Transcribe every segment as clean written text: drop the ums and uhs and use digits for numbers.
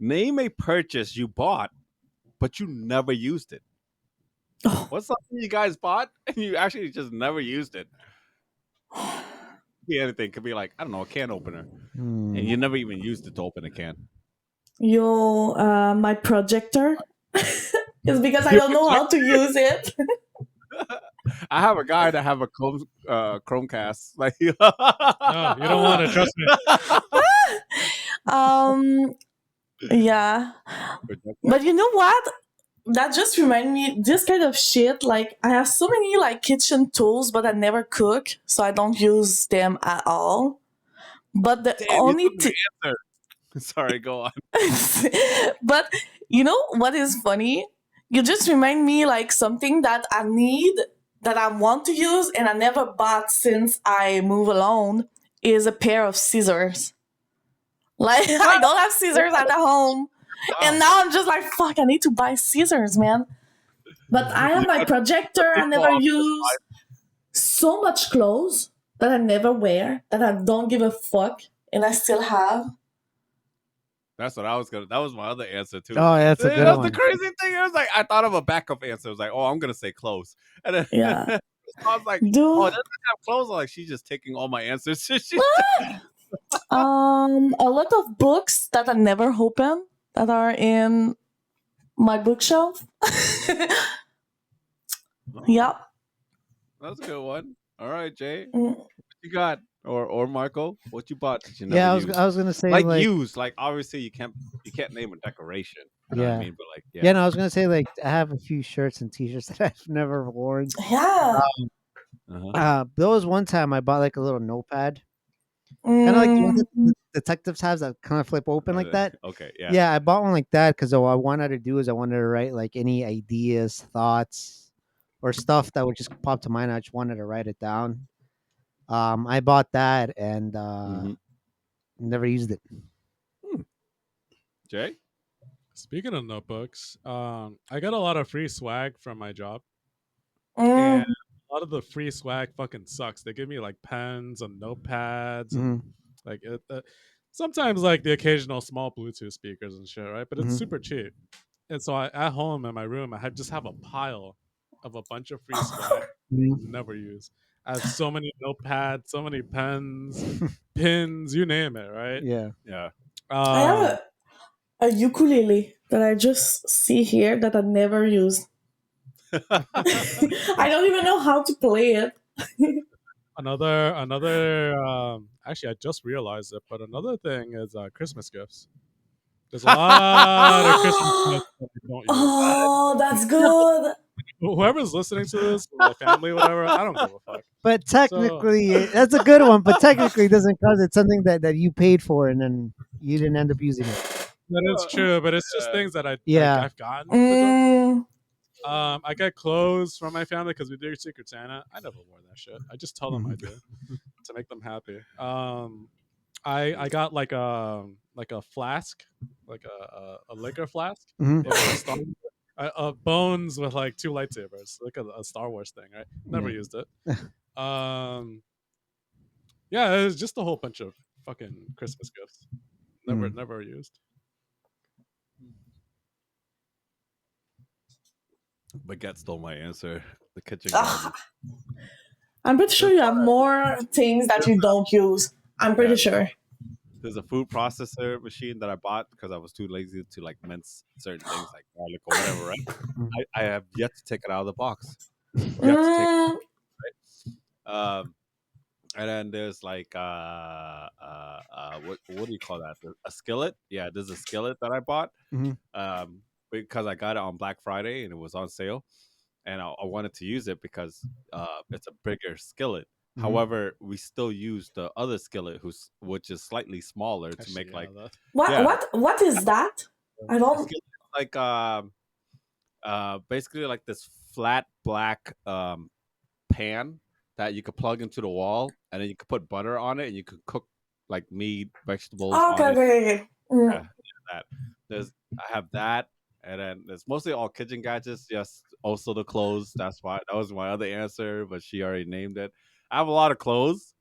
Name a purchase you bought, but you never used it. Oh. What's something you guys bought and you actually just never used it? Could be anything. Could be like, I don't know, a can opener, and you never even used it to open a can. My projector. It's because I Your don't know how to use it. I have a guy that have a Chromecast. Like, No, you don't want to trust me. um, yeah. But you know what? That just remind me this kind of shit. Like I have so many like kitchen tools, but I never cook, so I don't use them at all. But the damn, you only took my answer. Sorry, go on. but you know what is funny? You just remind me like something that I need, that I want to use, and I never bought since I move alone is a pair of scissors. Like I don't have scissors at the home. And Wow. now I'm just like, fuck, I need to buy scissors, man. But I have my projector I never use. So much clothes that I never wear, that I don't give a fuck, and I still have. That's what I was gonna. That was my other answer too. Oh, that's a good That's one. the crazy thing. I was like, I thought of a backup answer. I was like, oh, I'm gonna say clothes, and then Yeah. I was like, oh, it Do doesn't have clothes. I'm like, she's just taking all my answers. a lot of books that I never open that are in my bookshelf. Yeah. That's a good one. All right, Jay, Mm. what you got? Or Marco, what you bought that you never Yeah, used? I was gonna say Like like used, like obviously you can't name a decoration. You know what I yeah. mean? But like Yeah, no, I was gonna say like I have a few shirts and t-shirts that I've never worn. Yeah. There was one time I bought like a little notepad, kind of like the ones Mm. that the detectives have that kind of flip open like that. Okay, yeah. Yeah, I bought one like that because what I wanted to do is I wanted to write like any ideas, thoughts, or stuff that would just pop to mind. I just wanted to write it down. I bought that and Mhm. never used it. Jay? Speaking of notebooks, I got a lot of free swag from my job, and Mm. a lot of the free swag fucking sucks. They give me like pens and notepads and like sometimes like the occasional small Bluetooth speakers and shit, right? But it's super cheap. And so at home in my room, just have a pile of a bunch of free swag never use. I have so many notepads, so many pens, pins, you name it, right? Yeah. Yeah. I have Um, a ukulele that I just see here that I never use. I don't even know how to play it. another actually I just realized it, but another thing is Christmas gifts. There's a lot of Christmas gifts that we don't use. Oh, that's good. Whoever's listening to this, my family, whatever, I don't give a fuck. But technically, that's a good one. But technically, it doesn't because it's something that you paid for and then you didn't end up using it. That is true, but it's just things that Yeah. I've gotten. Mm. I get clothes from my family because we do Secret Santa. I never wore that shit. I just tell them I do to make them happy. I got like a flask, like a liquor flask. Mhm. It was a bones with like two lightsabers, like a Star Wars thing, right? Never Yeah. used it. Yeah, it was just a whole bunch of fucking Christmas gifts. Never used. Baguette stole my answer. The kitchen Ah, garden. I'm pretty sure you have more things that you don't use. I'm pretty sure. There's a food processor machine that I bought because I was too lazy to like mince certain things like garlic or whatever, right? I have yet to take it out of the box. Yet to take Mm. and then there's like what do you call that? A skillet? Yeah, there's a skillet that I bought. Because I got it on Black Friday and it was on sale, and I wanted to use it because it's a bigger skillet. However, we still use the other skillet, which is slightly smaller to make like What is that? I don't. like basically like this flat black pan that you could plug into the wall, and then you could put butter on it, and you could cook like meat, vegetables Oh, on it. okay. Mm. Yeah, that. I have that, and then there's mostly all kitchen gadgets. Yes, also the clothes. That was my other answer, but she already named it. I have a lot of clothes,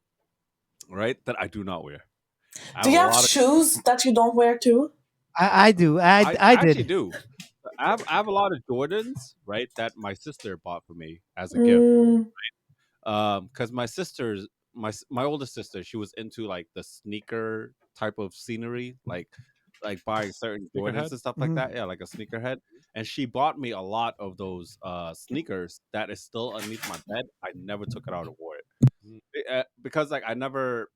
right, that I do not wear. I Do have you a have lot of shoes that you don't wear too? I do. I I actually did. do. I have a lot of Jordans, right, that my sister bought for me as a gift. Mm, Because my sister's my older sister, she was into like the sneaker type of scenery, like buying certain Jordans Sneakerhead. and stuff like Mhm. that. Yeah, like a sneakerhead. And she bought me a lot of those sneakers that is still underneath my bed. I never took it out and wore it. Mhm. Because like I never,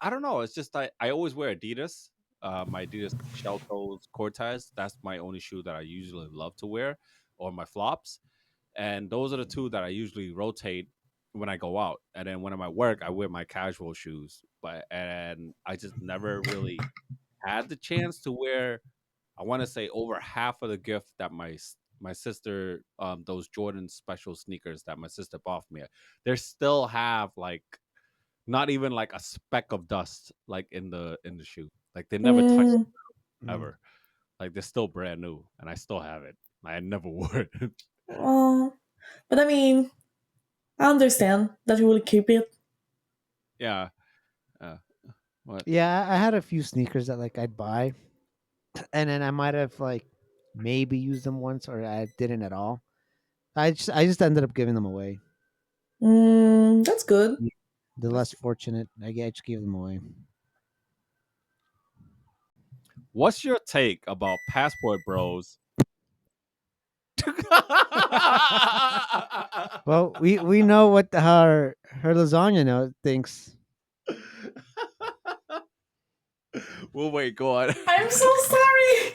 I don't know. It's just I always wear Adidas. My Adidas Shell Toes Cortez. That's my only shoe that I usually love to wear, or my flops. And those are the two that I usually rotate when I go out. And then when I'm at work, I wear my casual shoes. And I just never really had the chance to wear. I want to say over half of the gift that my sister, those Jordan special sneakers that my sister bought for me, they still have like not even like a speck of dust like in the shoe. Like they never touched mm, it Mm. ever. Like they're still brand new, and I still have it. I never wore it. oh, but I mean, I understand that you will keep it. Yeah. Uh, what? Yeah, I had a few sneakers that like I'd buy, and then I might have like maybe used them once, or I didn't at all. I just ended up giving them away. That's good. Yeah. The less fortunate, I just gave them away. What's your take about passport bros? Well, we know what her lasagna know thinks. Well, wait, go on. I'm so sorry.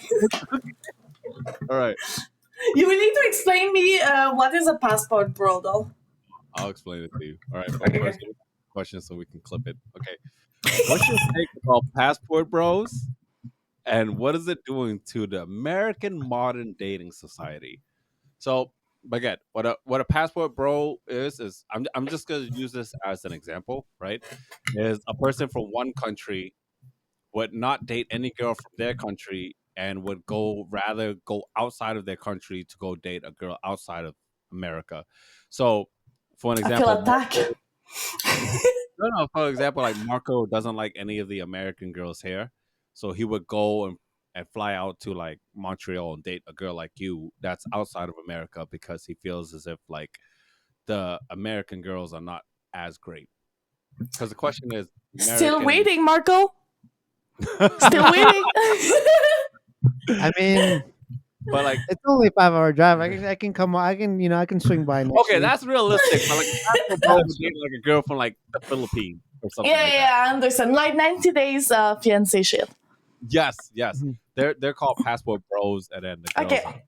All right, You will need to explain me what is a passport, bro, though. I'll explain it to you. All right, but Okay. first, question so we can clip it. Okay, what's your take about passport bros, and what is it doing to the American modern dating society? So, again, what a passport bro is I'm just gonna use this as an example, right? Is a person from one country would not date any girl from their country and would rather go outside of their country to go date a girl outside of America. So, for an I feel example, attacked. no, for example, like Marco doesn't like any of the American girls here, so he would go and fly out to like Montreal and date a girl like you that's outside of America because he feels as if like the American girls are not as great. Because the question is, Still American, waiting, Marco. Still waiting. I mean, but like, it's only a 5 hour drive. I can come. I can I can swing by next okay, week. that's realistic. But like, a passport bro would date like a girl from like the Philippines or something Yeah, like that. yeah, I understand. Like 90 days fiance shit. Yes, yes, Mhm. they're called passport bros, and then the girls are Okay.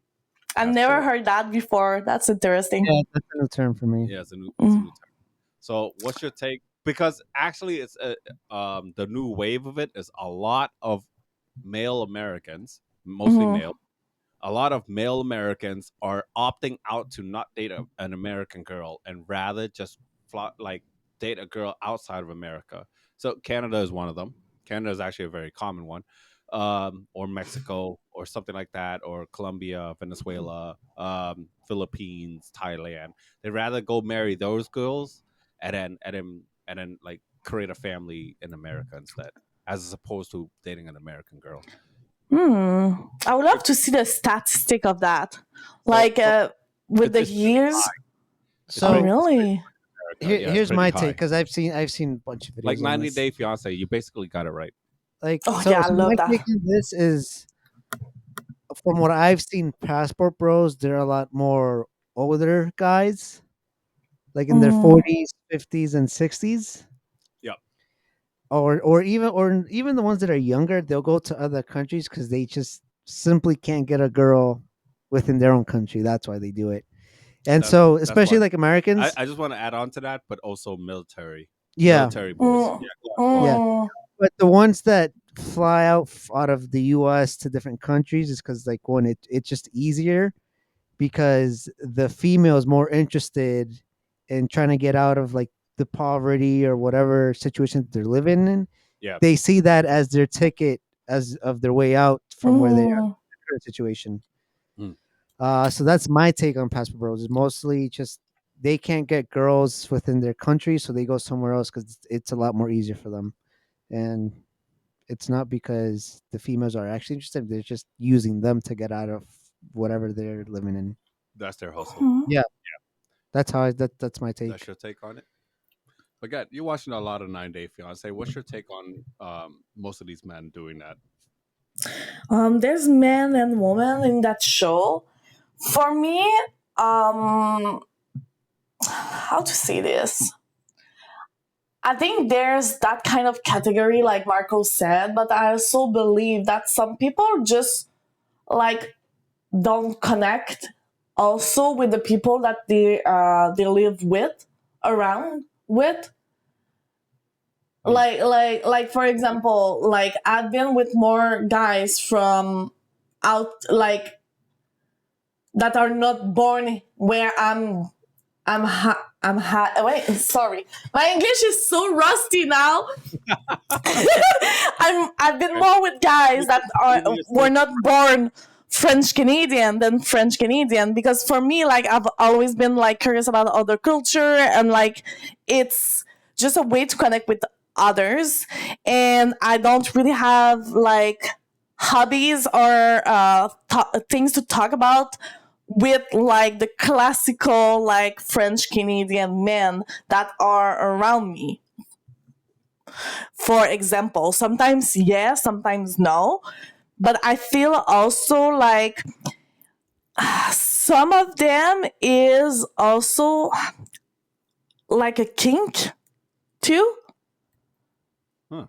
I've never passport. heard that before. That's interesting. Yeah, that's a new term for me. Yeah, it's a Mm. new term. So, what's your take? Because actually, it's the new wave of it is a lot of male Americans, mostly Mhm. male. A lot of male Americans are opting out to not date an American girl and rather just like date a girl outside of America. So Canada is one of them. Canada is actually a very common one, or Mexico, or something like that, or Colombia, Venezuela, Philippines, Thailand. They'd rather go marry those girls and then like create a family in America instead, as opposed to dating an American girl. I would love to see the statistic of that. So Like so with the it's pretty years. high. It's Oh, pretty So really? America. Yeah, it's here's pretty my take high. because I've seen a bunch of Like videos on 90 this. Day Fiance, you basically got it right. Like Oh, yeah, I so my love take that. on this is from what I've seen, passport bros. They're a lot more older guys, like in their Mm, 40s, 50s, and 60s. Yep, Or even the ones that are younger, they'll go to other countries because they just simply can't get a girl within their own country. That's why they do it. And so, that's especially why. like Americans, I just want to add on to that, but also yeah, military boys. mm, Yeah, go on. yeah. mm, But the ones that fly out of the U.S. to different countries is because like one, it's just easier because the female is more interested in trying to get out of like the poverty or whatever situation they're living in. Yeah, They see that as their ticket as of their way out from where they are mm. in the current situation. mm, So that's my take on passport bros. Is mostly just they can't get girls within their country, so they go somewhere else because it's a lot more easier for them. And it's not because the females are actually interested. They're just using them to get out of whatever they're living in. That's their hustle. Mhm. Yeah, that's how that's my take. That's your take on it. But God, you're watching a lot of 9 Day Fiance. What's your take on most of these men doing that? There's men and women in that show. For me, how to say this? I think there's that kind of category, like Marco said, but I also believe that some people just like don't connect also with the people that they live with, around with. Like for example, like I've been with more guys from out, like that are not born where wait, sorry, my English is so rusty now. I've been more with guys that were not born French Canadian than French Canadian, because for me, like, I've always been like curious about other culture, and like it's just a way to connect with others, and I don't really have like hobbies or things to talk about with like the classical like French Canadian men that are around me. For example, sometimes yes, sometimes no, but I feel also like some of them is also like a kink too. Huh.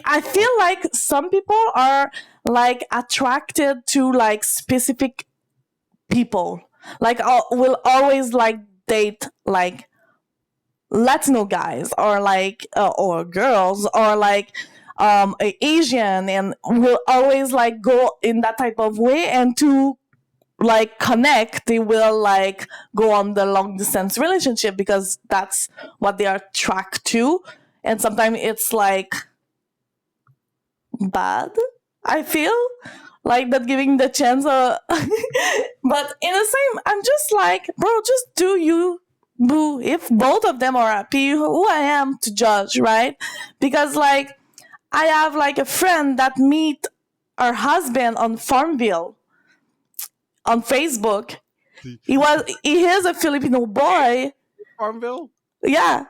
I feel like some people are like attracted to like specific people, like will always like date like Latino guys, or like or girls, or like Asian, and will always like go in that type of way, and to like connect they will like go on the long distance relationship because that's what they are attracted to, and sometimes it's like bad, I feel like that, giving the chance but in the same, I'm just like, bro, just do you, boo. If both of them are happy, who I am to judge, right? Because like I have like a friend that meet her husband on Farmville on Facebook. He is a Filipino boy. Farmville? Yeah.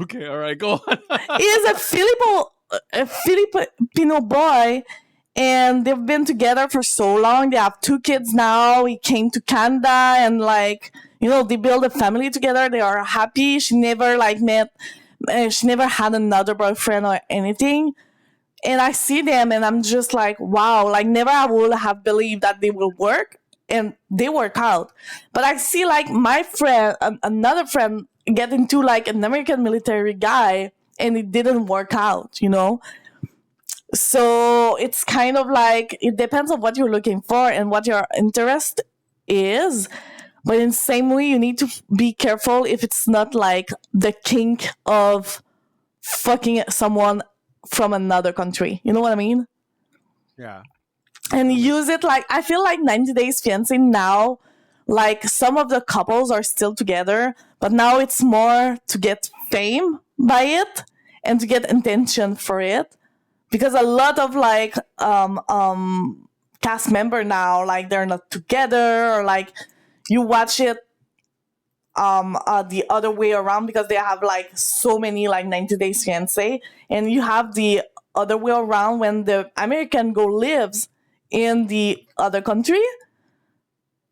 Okay, all right, go on. He is a Filipino boy, and they've been together for so long. They have 2 kids now. He came to Canada, and like, you know, they build a family together. They are happy. She never like she never had another boyfriend or anything. And I see them, and I'm just like, wow, like never I would have believed that they will work, and they work out. But I see like my friend, another friend, get into like an American military guy, and it didn't work out, you know? So it's kind of like, it depends on what you're looking for and what your interest is. But in the same way, you need to be careful if it's not like the kink of fucking someone from another country. You know what I mean? Yeah. And use it like, I feel like 90 Days Fiancé now, like some of the couples are still together, but now it's more to get fame by it and to get attention for it. Because a lot of like cast member now, like they're not together, or like you watch it the other way around, because they have like so many like 90 Days Fiancé, and you have the other way around when the American go lives in the other country.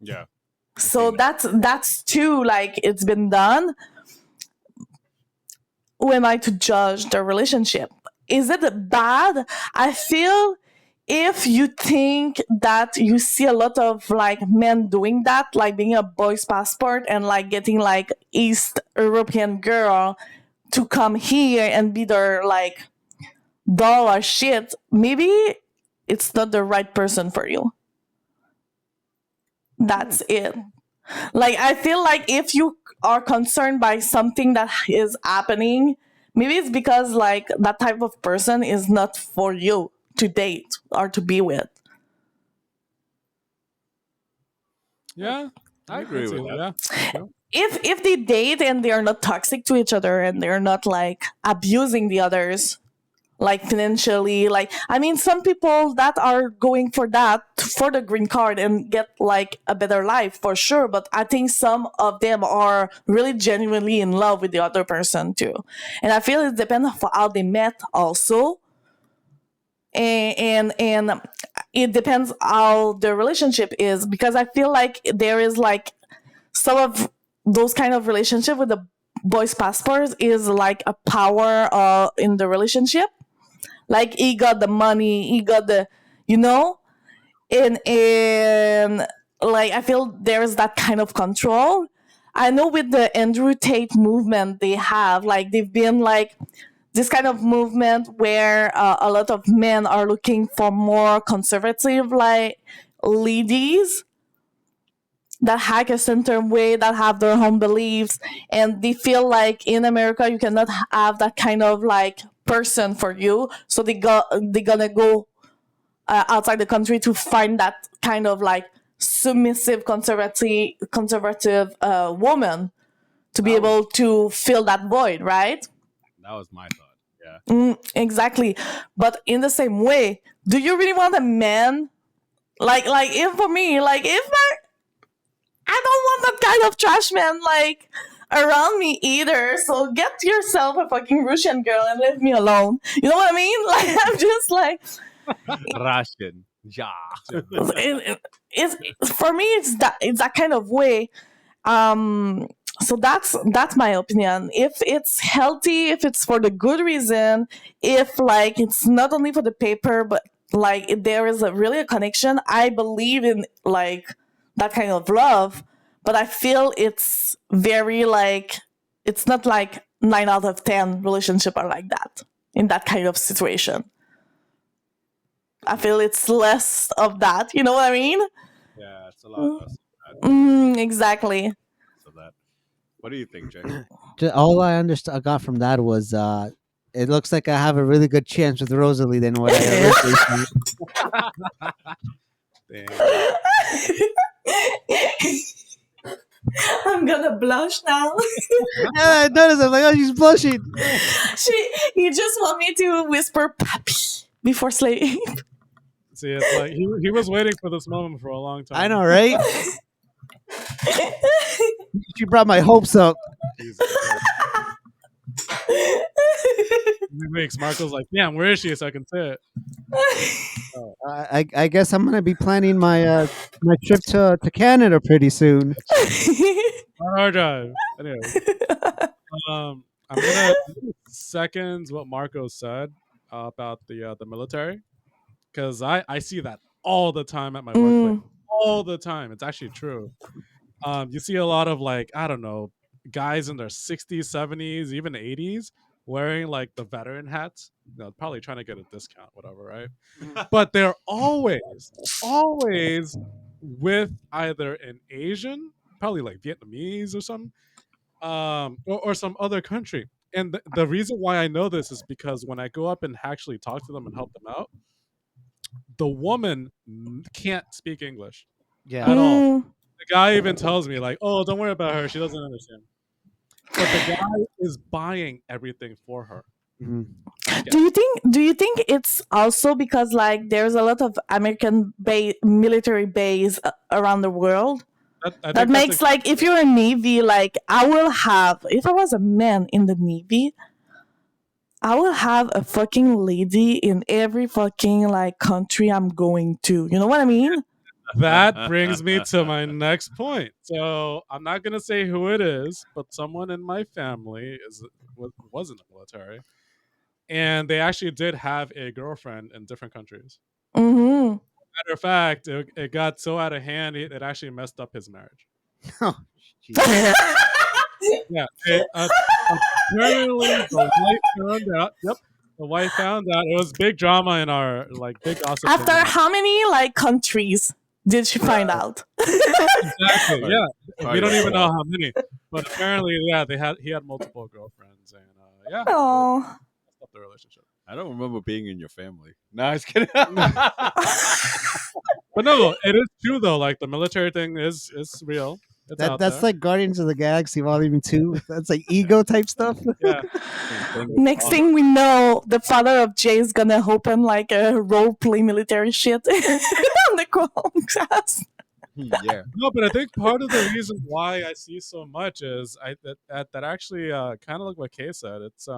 Yeah. So that's too, like, it's been done. Who am I to judge the relationship? Is it bad? I feel if you think that you see a lot of like men doing that, like being a boy's passport and like getting like East European girl to come here and be their like doll or shit, maybe it's not the right person for you. That's it. Like, I feel like if you are concerned by something that is happening, maybe it's because like that type of person is not for you to date or to be with. Yeah, I agree with that. Yeah. If they date and they are not toxic to each other and they're not like abusing the others, like financially. Like, I mean, some people that are going for that for the green card and get like a better life for sure, but I think some of them are really genuinely in love with the other person too, and I feel it depends on how they met also. And it depends how the relationship is, because I feel like there is like some of those kind of relationship with the boys passports is like a power in the relationship. Like he got the money, he got the, you know, and like I feel there's that kind of control. I know with the Andrew Tate movement they have, like they've been like this kind of movement where a lot of men are looking for more conservative like ladies that hack a certain way, that have their own beliefs, and they feel like in America you cannot have that kind of like person for you, so they're gonna go outside the country to find that kind of like submissive conservative woman to be That was able to fill that void, right? that was my thought. Yeah. Exactly. But in the same way, do you really want a man like if for me, like if I don't want that kind of trash man like around me either. So get yourself a fucking Russian girl and leave me alone. You know what I mean? Like I'm just like Russian. Yeah. it's for me it's that kind of way. So that's my opinion. If it's healthy, if it's for the good reason, if like it's not only for the paper, but like if there is really a connection, I believe in like that kind of love. But I feel it's very like it's not like 9 out of 10 relationship are like that in that kind of situation. I feel it's less of that. You know what I mean? Yeah, it's a lot less of that. Exactly. So that. What do you think, Jay? All I got from that was it looks like I have a really good chance with Rosalie than what I originally thought. Damn. I'm gonna blush now. Yeah, I noticed. I'm like, oh, she's blushing. You just want me to whisper "papi" before sleep. See, it's like he was waiting for this moment for a long time. I know, right? She brought my hopes up. Jesus Christ. Makes Marco's like, damn, where is she? So I can say it. I guess I'm gonna be planning my my trip to Canada pretty soon. On our drive. Anyway, I'm gonna second what Marco said about the military, because I see that all the time at my workplace. All the time. It's actually true. You see a lot of like, I don't know, guys in their 60s, 70s, even 80s wearing like the veteran hats. You know, probably trying to get a discount, whatever, right? But they're always with either an Asian, probably like Vietnamese or something, or some other country. And the reason why I know this is because when I go up and actually talk to them and help them out, the woman can't speak English Yeah. at all. The guy even tells me like, "Oh, don't worry about her. She doesn't understand." But the guy is buying everything for her. Mhm. Do you think it's also because like there's a lot of American military base around the world I that think that's makes like if you're a Navy, like I will have, if I was a man in the Navy, I will have a fucking lady in every fucking like country I'm going to. You know what I mean? That brings me to my next point. So I'm not gonna say who it is, but someone in my family was in the military, and they actually did have a girlfriend in different countries. Mm-hmm. Matter of fact, it got so out of hand, it actually messed up his marriage. Oh, jeez. Yeah, apparently the wife found out. Yep, the wife found out. It was big drama in our like big gossip. After how many like countries did she find out? Exactly. Right. Yeah, we don't even know how many, but apparently, yeah, he had multiple girlfriends, and yeah, Oh. it messed up the relationship. I don't remember being in your family. No, I was kidding. But no, it is true though. Like the military thing is real. It's out That's there. like Guardians of the Galaxy Volume 2. That's like ego type stuff. Yeah. Next thing we know, the father of Jay is gonna open like a role play military shit on the Chrome class. Yeah. No, but I think part of the reason why I see so much is that actually kind of like what Kay said. It's they're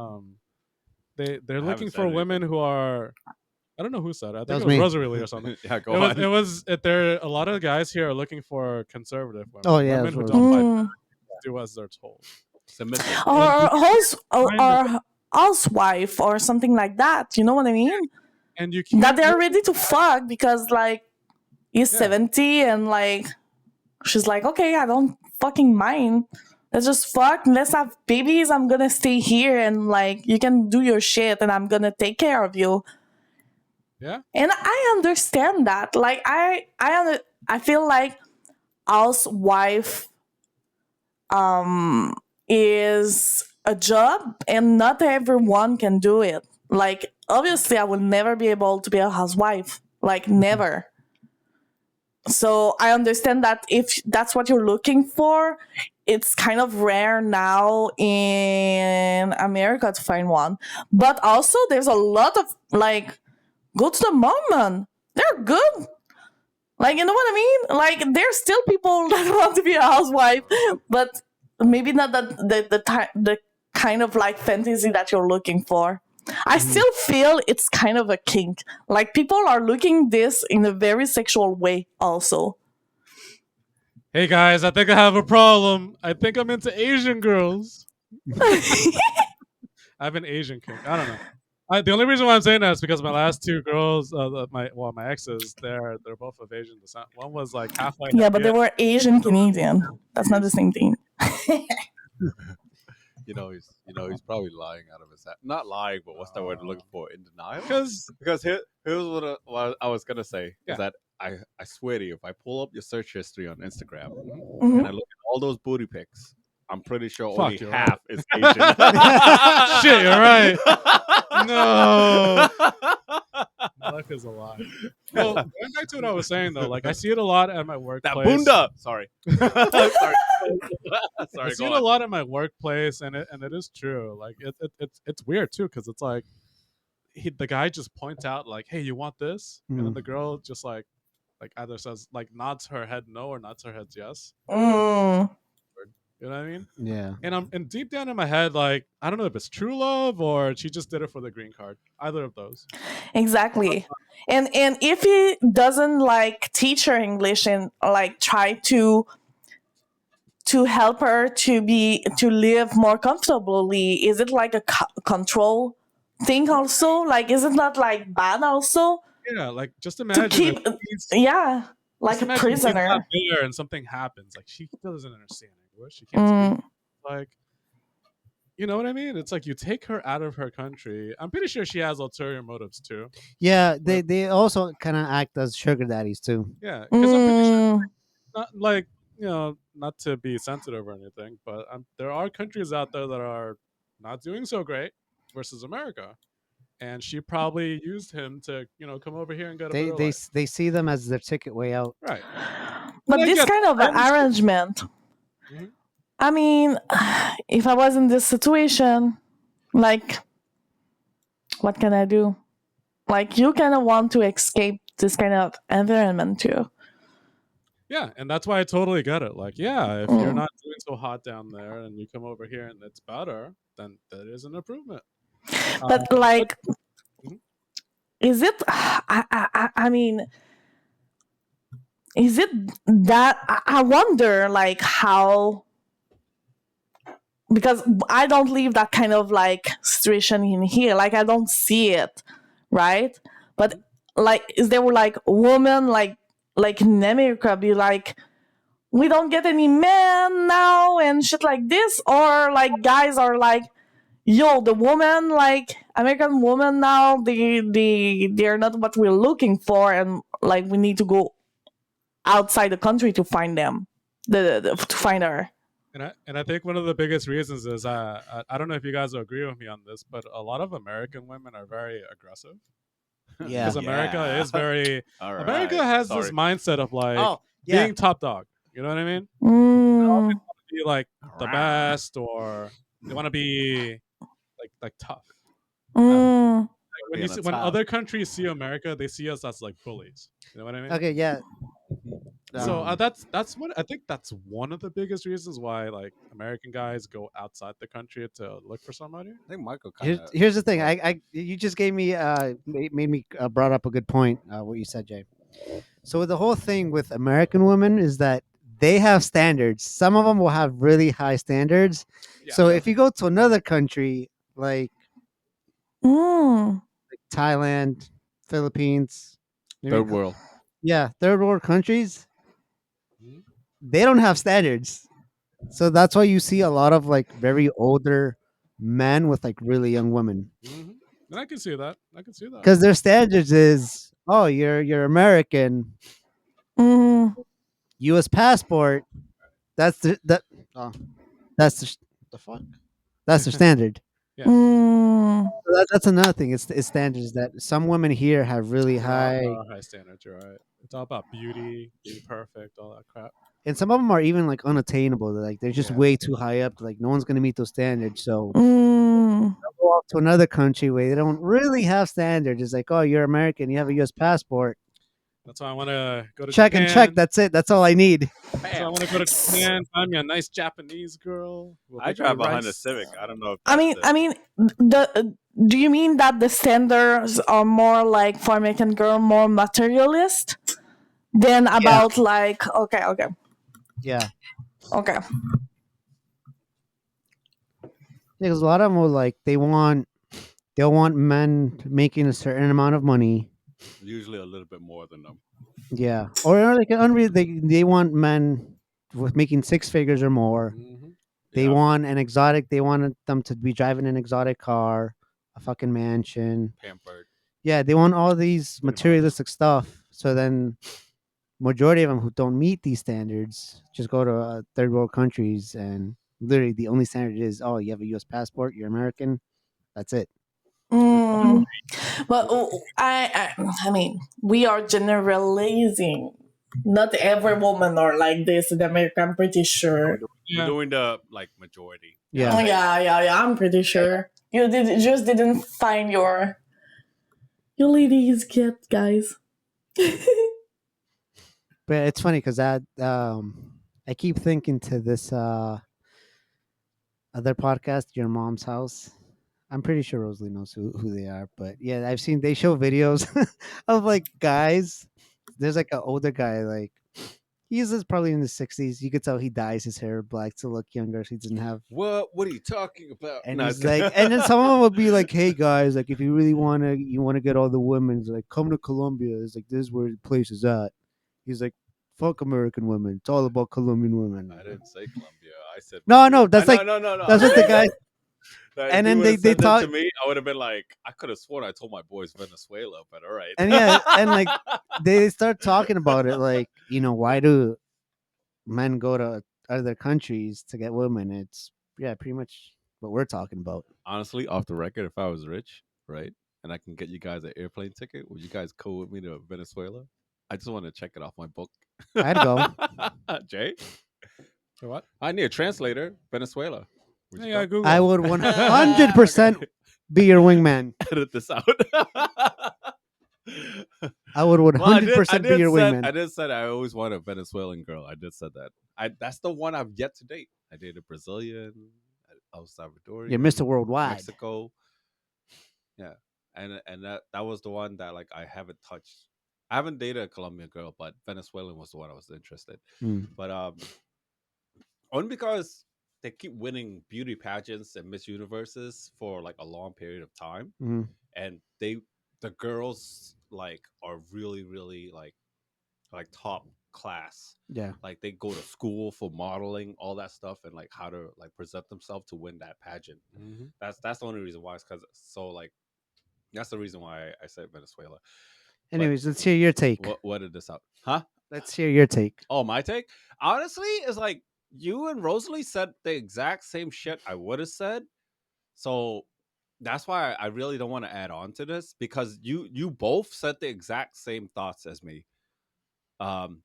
I looking haven't for said women anything. who are, I don't know who said it. I think was it was me. Rosalie or something. Yeah, go It on. was there. A lot of the guys here are looking for conservative women, Oh, yeah, women that's who what don't it fight Mm. back, do as they're told. Submissive. Or And house find it- or housewife or something like that. You know what I mean? and you That can't they're really- ready to fuck because like he's Yeah. 70 and like she's like, okay, I don't fucking mind. Let's just fuck. Let's have babies. I'm gonna stay here and like you can do your shit and I'm gonna take care of you. Yeah. And I understand that. Like I feel like housewife is a job and not everyone can do it. Like obviously I will never be able to be a housewife. Like never. So I understand that if that's what you're looking for, it's kind of rare now in America to find one. But also there's a lot of like go to the Mormon. They're good. Like you know what I mean? Like there's still people that want to be a housewife, but maybe not that the kind of like fantasy that you're looking for. I still feel it's kind of a kink. Like people are looking this in a very sexual way also. Hey guys, I think I have a problem. I think I'm into Asian girls. I have an Asian kink. I don't know. The only reason why I'm saying that is because my last two girls, my exes, they're both of Asian descent. One was like half white. Yeah, but they were Asian Canadian. That's not the same thing. He's probably lying out of his hat. Not lying, but what's that word I'm looking for? In denial. Because Here's what I was gonna say Yeah. is that I swear to you, if I pull up your search history on Instagram Mhm. and I look at all those booty pics, I'm pretty sure Fuck, only you're half right. is Asian. Shit, you're right. No. Life is a lie. Well, going back to what I was saying though, like I see it a lot at my that workplace. bunda. Sorry. Sorry. I Sorry. see Go it a on. lot at my workplace, and it is true. Like it's weird too, because it's like the guy just points out like, "Hey, you want this?" And then the girl just like either says like nods her head no or nods her head yes. Mm, You know what I mean? Yeah. And deep down in my head, like I don't know if it's true love or she just did it for the green card. Either of those. exactly. And if he doesn't like teach her English and like try to help her to live more comfortably, is it like a control thing also? Like is it not like bad also Yeah, like just to imagine keep if he's, yeah, like just a imagine he's not prisoner. there and something happens. Like she doesn't understand English. She can't speak. Mm, Like, you know what I mean? It's like you take her out of her country. I'm pretty sure she has ulterior motives too. Yeah, they also kind of act as sugar daddies too. Yeah, because I'm pretty sure, mm, not like not to be sensitive or anything, but there are countries out there that are not doing so great versus America, and she probably used him to come over here and get a better life. They see them as their ticket way out. Right. but I this get kind that. of I understand. arrangement, Mhm. I mean, if I was in this situation, like what can I do? Like you kind of want to escape this kind of environment too. Yeah, and that's why I totally get it. Like, yeah, if you're Mm. not doing so hot down there and you come over here and it's better, then that is an improvement. But But like, Mhm. is it? I mean, is it that? I wonder, like, how, because I don't live that kind of like situation in here. Like, I don't see it, right? But like, is there like woman like in America be like, we don't get any men now and shit like this, or like guys are like, yo, the woman, like American woman now, they're not what we're looking for, and like we need to go outside the country to find them, to find her. And I think one of the biggest reasons is I don't know if you guys will agree with me on this, but a lot of American women are very aggressive Yeah. because America is very All right. America has Sorry. this mindset of like Oh, yeah. being top dog. You know what I mean? Mm, Be like the Rah. best, or they want to be like tough. I don't know. mm, Like Be when you on the see when top. other countries see America, they see us as like bullies. You know what I mean? Okay, yeah. So Mhm. that's what I think. That's one of the biggest reasons why like American guys go outside the country to look for somebody. I think Michael kind Here's of. here's the thing. Well, I you just gave me made me brought up a good point. What you said, Jay. So the whole thing with American women is that they have standards. Some of them will have really high standards. Yeah. So if you go to another country like mm, Thailand, Philippines, maybe third world. yeah, third world countries, Mhm. they don't have standards. So that's why you see a lot of like very older men with like really young women Mhm. And I can see that. I can see that. because their standards is oh you're American, mm, U.S. passport. That's oh, that's the fuck. That's the standard. Yeah. mm, So that's another thing. It's standards that some women here have really There high, are high standards. You're right. It's all about beauty, being perfect, all that crap. and some of them are even like unattainable. They're like they're just Yeah. way too high up. Like no one's gonna meet those standards. So mm. go off to another country where they don't really have standards. It's like, oh, you're American, you have a U.S. passport. That's why I want to go to Check and check. Japan. That's it. That's all I need. So I Bam. want to go to Japan, find me a nice Japanese girl. We'll I make me drive a Honda rice. Civic. I don't know if I that's mean, the. I mean, the do you mean that the standards are more like for American girl more materialist than Yeah, about like okay, okay, yeah. okay. Because a lot of them will like they'll want men making a certain amount of money. Usually a little bit more than them. Yeah, or like they want men with making six figures or more. Hmm. They Yeah. want an exotic. They want them to be driving an exotic car, a fucking mansion. Pampered. Yeah, they want all these Pretty much. materialistic stuff. So then, majority of them who don't meet these standards just go to third world countries, and literally the only standard is, oh, you have a U.S. passport, you're American. That's it. Mm. But I mean, we are generalizing. Not every woman are like this in America. I'm pretty We're sure. doing, we're Yeah. doing the like majority. Oh, Yeah, yeah, yeah, yeah. I'm pretty sure. You just didn't find your ladies yet, guys. but it's funny because I keep thinking to this other podcast, Your Mom's House. I'm pretty sure Rosalie knows who they are, but yeah, I've seen they show videos of like guys. There's like an older guy, like he's probably in his 60s. You could tell he dyes his hair black to look younger. So he doesn't have, What are you talking about? and No, he's like, and then some of them would be like, "Hey guys, like if you really wanna get all the women, it's like come to Colombia. It's like this is where the place is at." He's like, "Fuck American women. It's all about Colombian women." I didn't say Colombia. I said No, Venezuela. no, that's No, like no, no, no. that's what the guy. Like, if And he then would have they said that talk, to me, I would have been like, I could have sworn I told my boys Venezuela, but all right. and yeah, and like they start talking about it, like why do men go to other countries to get women? It's yeah, pretty much what we're talking about. Honestly, off the record, if I was rich, right, and I can get you guys an airplane ticket, would you guys go with me to Venezuela? I just want to check it off my book. I'd go. Jay, For what? I need a translator. Venezuela. Would you Yeah, come? Google. I would 100% Okay. be your wingman. Edit this out. I would Well, I 100% be your wingman. did said I always want a Venezuelan girl. I did said that. That's the one I've yet to date. I dated a Brazilian, El You're Salvadorian, Mr. Worldwide. Mexico. Yeah, and that was the one that like I haven't touched. I haven't dated a Colombian girl, but Venezuelan was the one I was interested. Mm. But only because they keep winning beauty pageants and Miss Universes for like a long period of time, Mm. and the girls like are really like top class. Yeah. Like they go to school for modeling, all that stuff, and like how to like present themselves to win that pageant. Hmm. That's the only reason why. It's because so like that's the reason why I said Venezuela. But Anyways, let's hear your take. what did this out? Huh? Let's hear your take. Oh, my take. Honestly, is like you and Rosalie said the exact same shit I would have said. So that's why I really don't want to add on to this because you both said the exact same thoughts as me. Um,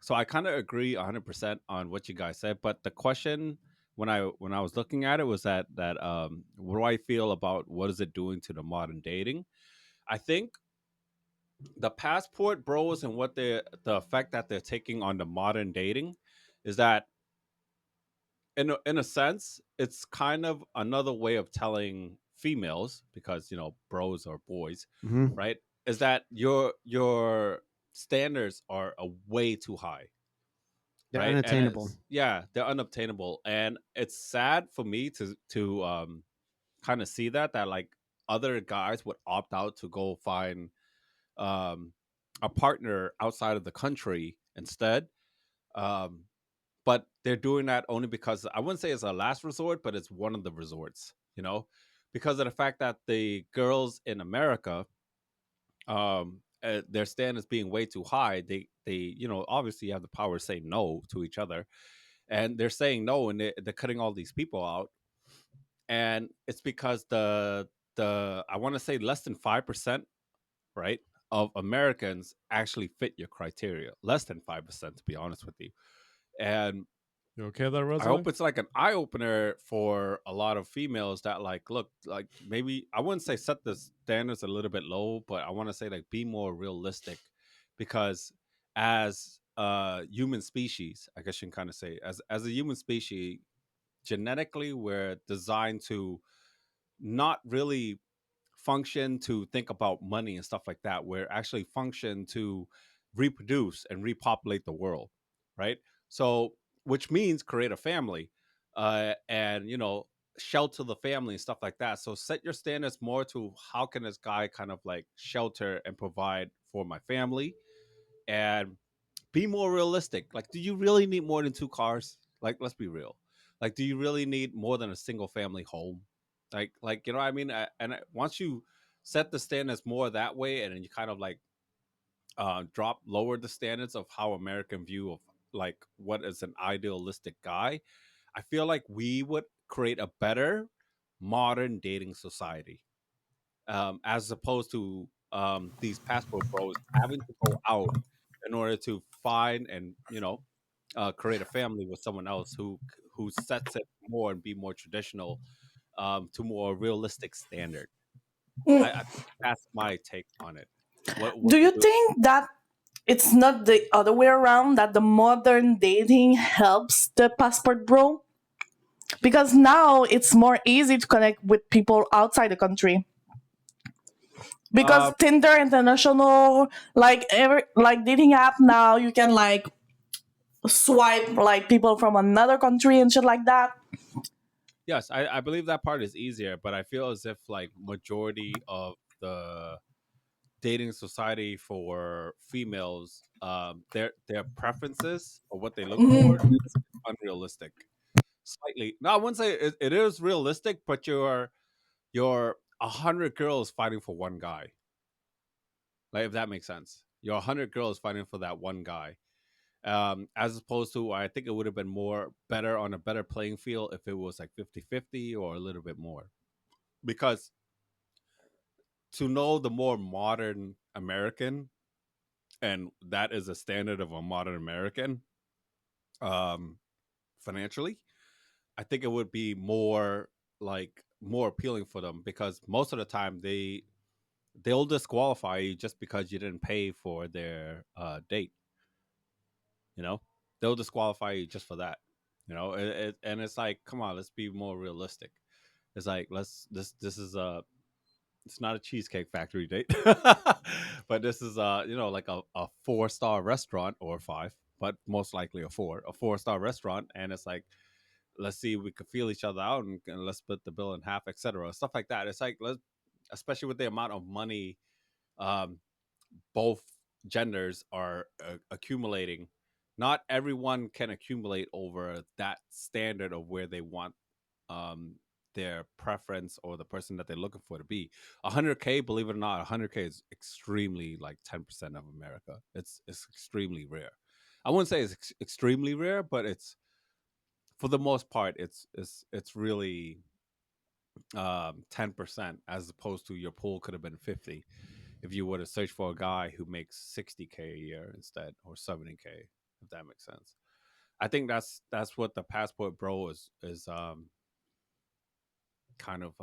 So I kind of agree 100% on what you guys said, but the question when I was looking at it was that what do I feel about what is it doing to the modern dating? I think the passport bros and what the effect that they're taking on the modern dating is that in a sense it's kind of another way of telling females, because bros are boys, Hmm. right? Is that your standards are way too high, They're right? And unattainable. it's, yeah, they're unobtainable, and it's sad for me to kind of see that like other guys would opt out to go find um a partner outside of the country instead. um but they're doing that only because I wouldn't say it's a last resort, but it's one of the resorts, because of the fact that the girls in America, their standards being way too high. They obviously have the power to say no to each other, and they're saying no, and they're cutting all these people out. And it's because the I want to say less than 5%, right, of Americans actually fit your criteria. Less than 5%, to be honest with you. And You okay there, I hope Rosalie? it's like an eye opener for a lot of females that like, look, like maybe I wouldn't say set the standards a little bit low, but I want to say like be more realistic, because as a human species, I guess you can kind of say, as a human species, genetically we're designed to not really function to think about money and stuff like that. We're actually function to reproduce and repopulate the world, right? So, which means create a family, and shelter the family and stuff like that. So set your standards more to how can this guy kind of like shelter and provide for my family, and be more realistic. Like, do you really need more than two cars? Like, let's be real. Like, do you really need more than a single family home? Like you know what I mean? Once you set the standards more that way, and then you kind of like drop lower the standards of how American view of like what is an idealistic guy, I feel like we would create a better modern dating society, as opposed to these passport bros having to go out in order to find and create a family with someone else who sets it more and be more traditional, to more realistic standard. I Mm. think that's my take on it. What Do to you do? think that it's not the other way around, that the modern dating helps the passport bro? Because now it's more easy to connect with people outside the country. Because Um, Tinder International, like every like dating app now, you can like swipe like people from another country and shit like that. yes, I believe that part is easier, but I feel as if like majority of the dating society for females, their preferences or what they look for Mhm. is unrealistic. Slightly. No, I wouldn't say it is realistic, but you're 100 girls fighting for one guy. Like, if that makes sense. You're 100 girls fighting for that one guy. As opposed to, I think it would have been more better on a better playing field if it was like 50-50 or a little bit more. Because to know the more modern American, and that is a standard of a modern American, um, financially, I think it would be more like more appealing for them, because most of the time they'll disqualify you just because you didn't pay for their date. You know, they'll disqualify you just for that. And it's like, come on, let's be more realistic. It's like, this is a it's not a cheesecake factory date, but this is like a 4-star restaurant, or five, but most likely a 4-star restaurant, and it's like, let's see if we could feel each other out, and let's split the bill in half, etc. Stuff like that. It's like, let's, especially with the amount of money um, both genders are accumulating. Not everyone can accumulate over that standard of where they want um, their preference or the person that they're looking for to be. 100K, believe it or not, 100K is extremely like 10% of America. It's extremely rare. I wouldn't say it's extremely rare, but it's, for the most part, it's really 10%, as opposed to your pool could have been 50 if you were to search for a guy who makes 60K a year instead, or 70K. if that makes sense. I think that's what the passport bro is kind of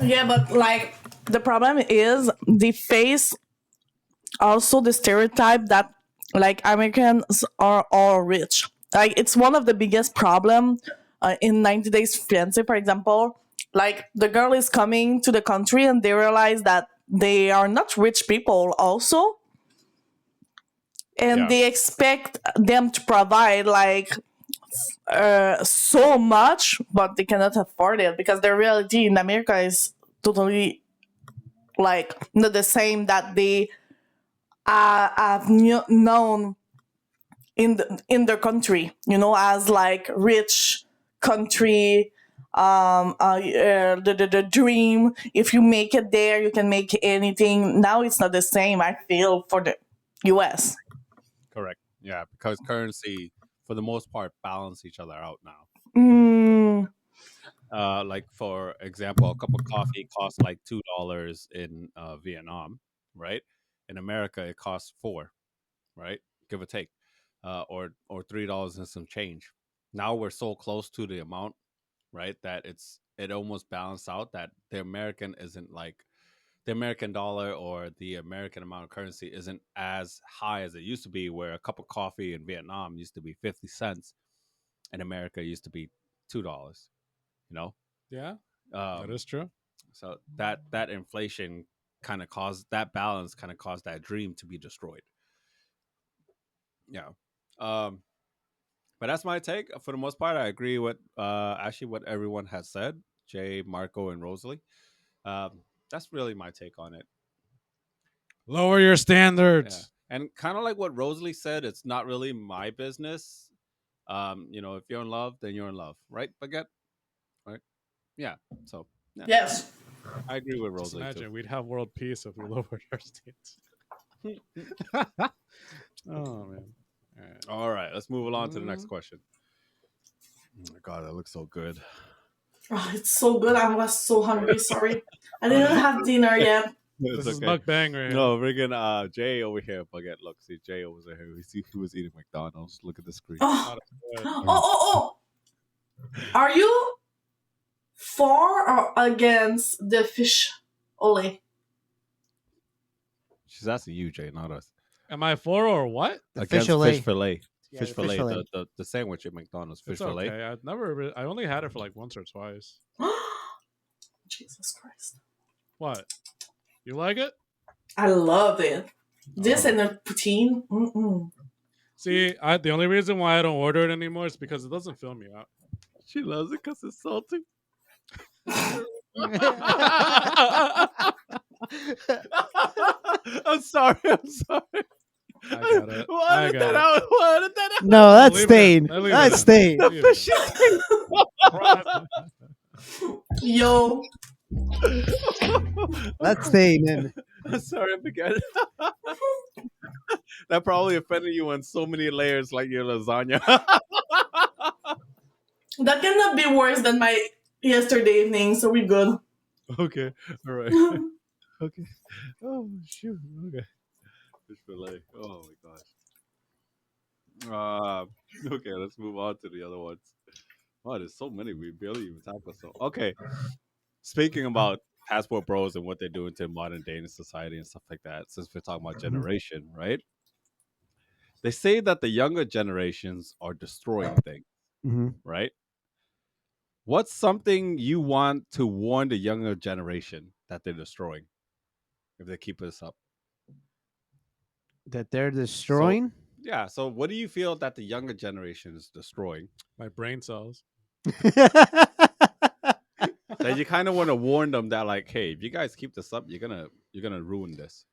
Yeah, but like the problem is they face also the stereotype that like Americans are all rich. Like it's one of the biggest problem in 90 Days Fiance, for example. Like the girl is coming to the country and they realize that they are not rich people also, and yeah, they expect them to provide like so much, but they cannot afford it because the reality in America is totally like not the same that they have known in their country, as like rich country, the dream. If you make it there, you can make anything. Now it's not the same. I feel for the U.S. correct. Yeah, because currency for the most part balance each other out now. Mm, Like for example, a cup of coffee costs like $2 in Vietnam, right? In America, it costs four, right? Give or take, or $3 and some change. Now we're so close to the amount, right? That it almost balanced out that the American isn't like the American dollar or the American amount of currency isn't as high as it used to be. Where a cup of coffee in Vietnam used to be 50 cents, in America used to be $2. You know, Yeah, that um, is true. so that inflation kind of caused that balance, kind of caused that dream to be destroyed. Yeah. Um, but that's my take. For the most part, I agree with actually what everyone has said, Jay, Marco, and Rosalie. That's really my take on it. Lower your Yeah. standards. And kind of like what Rosalie said, it's not really my business. If you're in love, then you're in love, right? Baguette, right? Yeah. So yeah, yes. I agree with Just Rosalie too. imagine we'd have world peace if we lowered our standards. Oh man. All right. All right, let's move along to the next Mm, question. Oh my god, that looks so good. Oh, it's so good. I was so hungry. Sorry, I Oh, didn't no, have dinner yet. it's this is okay. mukbang right here. No, freaking Jay over here, Baguette. Look, see Jay over here. He was eating McDonald's. Look at the screen. Oh, Not a good. oh, oh, oh. Are you for or against the fish ole? She's asking you, Jay, not us. Am I for or what? The fish Against fish fillet. fillet. Yeah, Fish the fish fillet, fillet. the sandwich at McDonald's, fish It's fillet. okay. I've never. I only had it for like once or twice. Jesus Christ. What? You like it? I love it. This Oh. and the poutine. Mm-mm. See, the only reason why I don't order it anymore is because it doesn't fill me out. She loves it because it's salty. I'm sorry. I'm sorry. I got it. We'll I edit got that it. out. We'll edit that out. No, that's leave it in. staying. Leave it That's in. staying. The Leave it fishy Yo. That's staying in. I'm sorry, I forget. That probably offended you on so many layers, like your lasagna. That cannot be worse than my yesterday evening, so we're good. Okay, all right. Okay. Oh shoot. Okay. Fish fillet. Oh my gosh. Okay, let's move on to the other ones. Wow, there's so many. We barely even tackled. So okay. Speaking about passport bros and what they're doing to modern day in society and stuff like that, since we're talking about generation, right? They say that the younger generations are destroying things, hmm right? What's something you want to warn the younger generation that they're destroying if they keep this up? That they're So, destroying. yeah. So, what do you feel that the younger generation is destroying? My brain cells. That you kind of want to warn them that, like, hey, if you guys keep this up, you're gonna ruin this.